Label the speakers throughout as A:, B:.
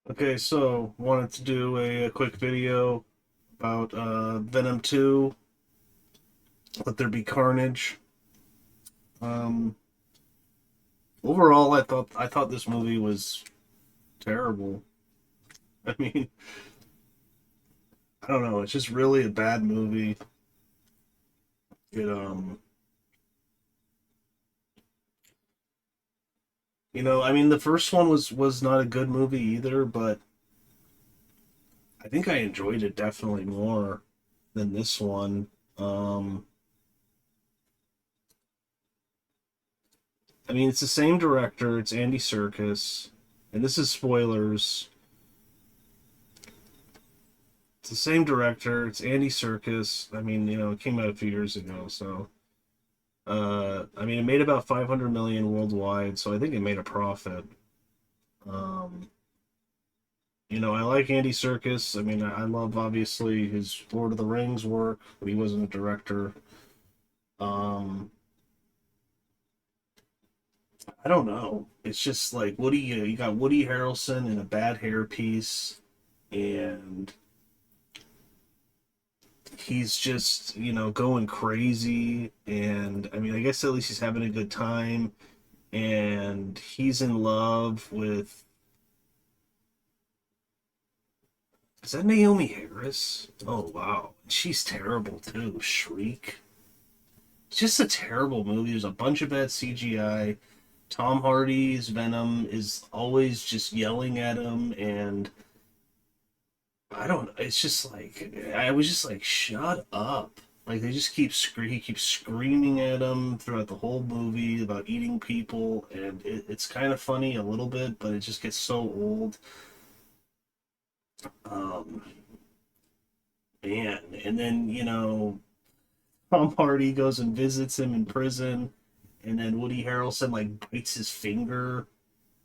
A: Okay, so wanted to do a quick video about Venom 2, Let There Be Carnage. Um, Overall, I thought this movie was terrible. I mean, I don't know, it's just really a bad movie. It I mean, the first one was not a good movie either, but I think I enjoyed it definitely more than this one. Um, I mean, it's the same director, it's Andy Serkis, and this is spoilers. It's the same director. It's Andy Serkis. I mean, it came out a few years ago, so I mean, it made about 500 million worldwide, so I think it made a profit. Um, I like Andy Serkis. I mean, I love obviously his Lord of the Rings work, but he wasn't a director. Um, I don't know. It's just like you got Woody Harrelson in a bad hairpiece, and he's just going crazy, and I mean, I guess at least he's having a good time, and he's in love with, is that Naomi Harris? Oh wow, she's terrible too. Shriek. It's just a terrible movie. There's a bunch of bad CGI. Tom Hardy's Venom is always just yelling at him, and I don't. It's just like I was just like, shut up. Like they just he keeps screaming at him throughout the whole movie about eating people, and it's kind of funny a little bit, but it just gets so old. Um, Man, and then Tom Hardy goes and visits him in prison, and then Woody Harrelson like bites his finger,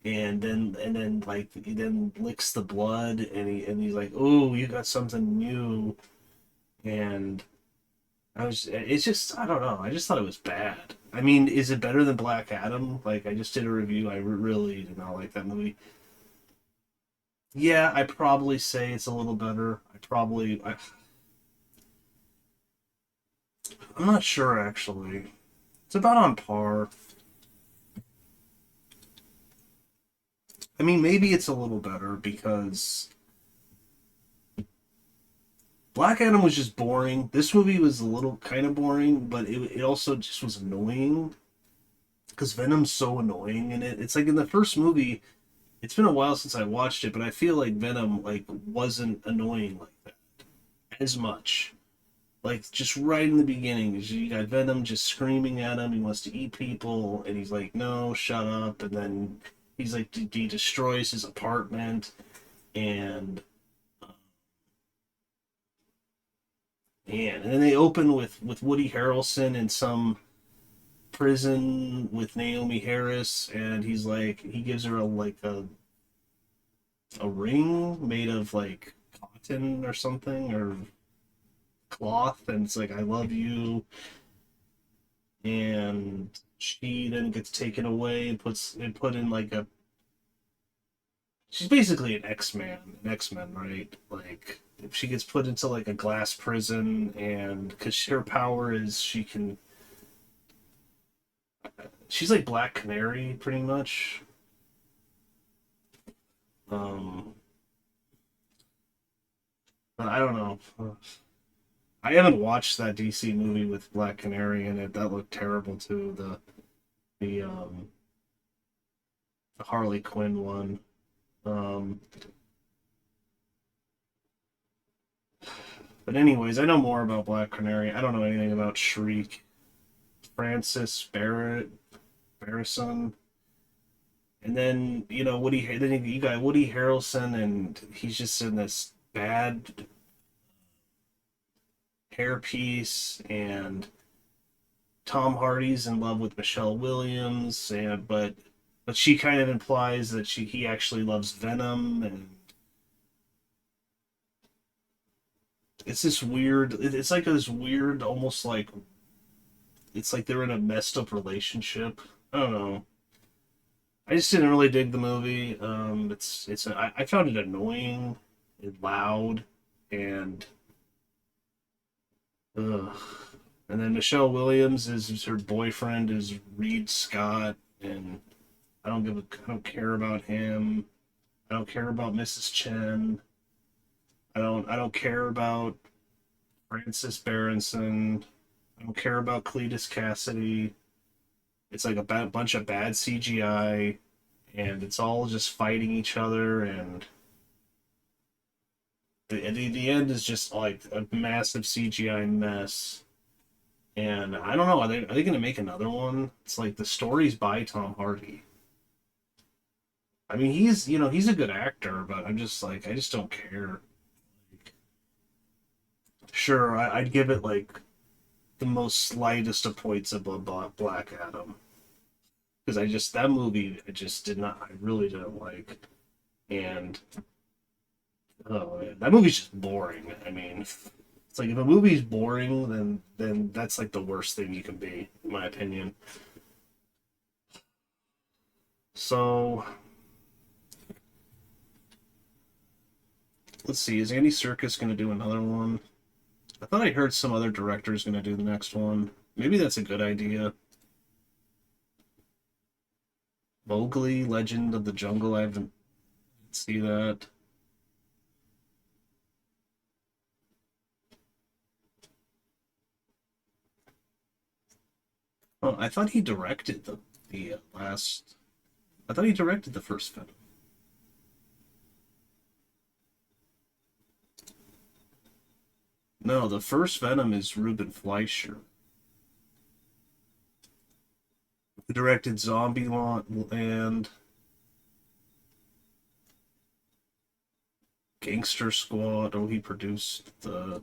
A: and then like he then licks the blood, and he's like, "Oh, you got something new," and it's just, I don't know. I just thought it was bad. I mean, is it better than Black Adam? Like, I just did a review. I really did not like that movie. Yeah, I probably say it's a little better. I'm not sure actually. It's about on par. I mean, maybe it's a little better because Black Adam was just boring. This movie was a little kind of boring, but it also just was annoying because Venom's so annoying in it. It's like in the first movie, it's been a while since I watched it, but I feel like Venom like wasn't annoying like that as much. Like just right in the beginning, you got Venom just screaming at him. He wants to eat people, and he's like, "No, shut up!" And then he's like, he destroys his apartment, and and then they open with Woody Harrelson in some prison with Naomi Harris, and he gives her a ring made of like cotton or something, or cloth, and it's like, I love you, and she then gets taken away and put in like a, she's basically an X-Men, right? Like she gets put into like a glass prison, and because her power is she's like Black Canary pretty much. um but I don't know. I haven't watched that DC movie with Black Canary in it. That looked terrible too. The Harley Quinn one. Um, but anyways, I know more about Black Canary. I don't know anything about Shriek. Francis Barrett, Barrison, and then you got Woody Harrelson, and he's just in this bad hairpiece, and Tom Hardy's in love with Michelle Williams, and but she kind of implies that he actually loves Venom, and it's this weird. It's like this weird, almost like it's like they're in a messed up relationship. I don't know. I just didn't really dig the movie. I found it annoying and loud, and ugh. And then Michelle Williams is her boyfriend is Reed Scott, and I don't care about him. I don't care about Mrs. Chen. I don't care about Francis Berenson. I don't care about Cletus Kasady. It's like bunch of bad CGI, and it's all just fighting each other, and the end is just like a massive CGI mess. And I don't know, are they going to make another one? It's like the story's by Tom Hardy. I mean, he's a good actor, but I'm just like, I just don't care. Like, sure, I'd give it like the most slightest of points above Black Adam, because that movie I just did not, I really didn't like. And oh man, that movie's just boring. I mean, it's like if a movie's boring, then that's like the worst thing you can be, in my opinion. So let's see, is Andy Serkis going to do another one? I thought I heard some other director's going to do the next one. Maybe that's a good idea. Mowgli, Legend of the Jungle. I haven't see that. Oh, I thought he directed the last. I thought he directed the first Venom. No, the first Venom is Ruben Fleischer, who directed Zombieland and Gangster Squad. Oh, he produced the.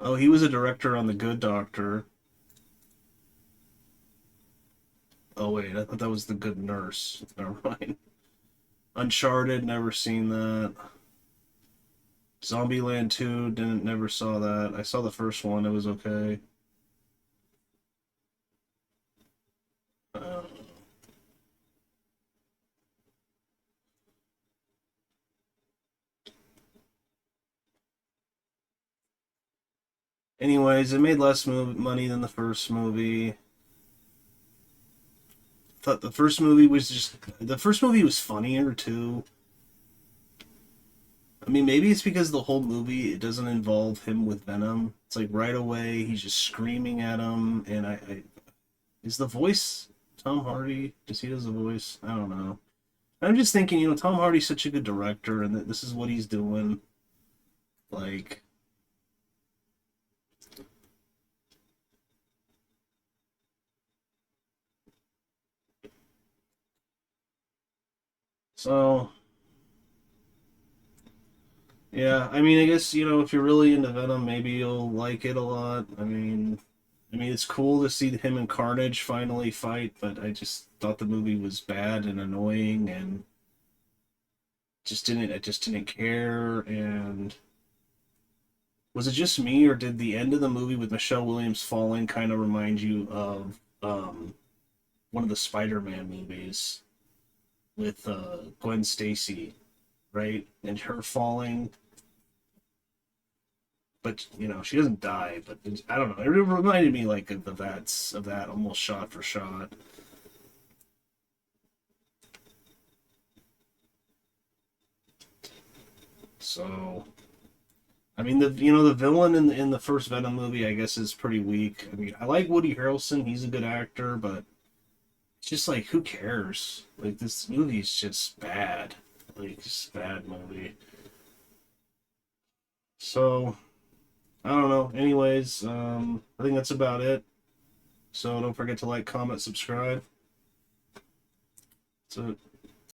A: Oh, he was a director on The Good Doctor. Oh wait, I thought that was The Good Nurse. Never mind. Uncharted, never seen that. Zombieland 2, didn't never saw that. I saw the first one, it was okay. Uh, Anyways, it made less money than the first movie. Thought the first movie was funnier too. I mean, maybe it's because the whole movie it doesn't involve him with Venom. It's like right away he's just screaming at him, and is the voice Tom Hardy? Does he does the voice? I don't know. I'm just thinking, Tom Hardy's such a good director, and this is what he's doing. Like, so yeah. I mean, I guess if you're really into Venom, maybe you'll like it a lot. I mean, it's cool to see him and Carnage finally fight, but I just thought the movie was bad and annoying, and I just didn't care. And was it just me, or did the end of the movie with Michelle Williams falling kind of remind you of one of the Spider-Man movies with Gwen Stacy, right? And her falling, but she doesn't die. But I don't know. It reminded me like of that almost shot for shot. So I mean, the villain in the first Venom movie, I guess, is pretty weak. I mean, I like Woody Harrelson; he's a good actor, but it's just like, who cares? Like, this movie's just bad. Like, just a bad movie. So I don't know. Anyways, I think that's about it. So don't forget to like, comment, subscribe. So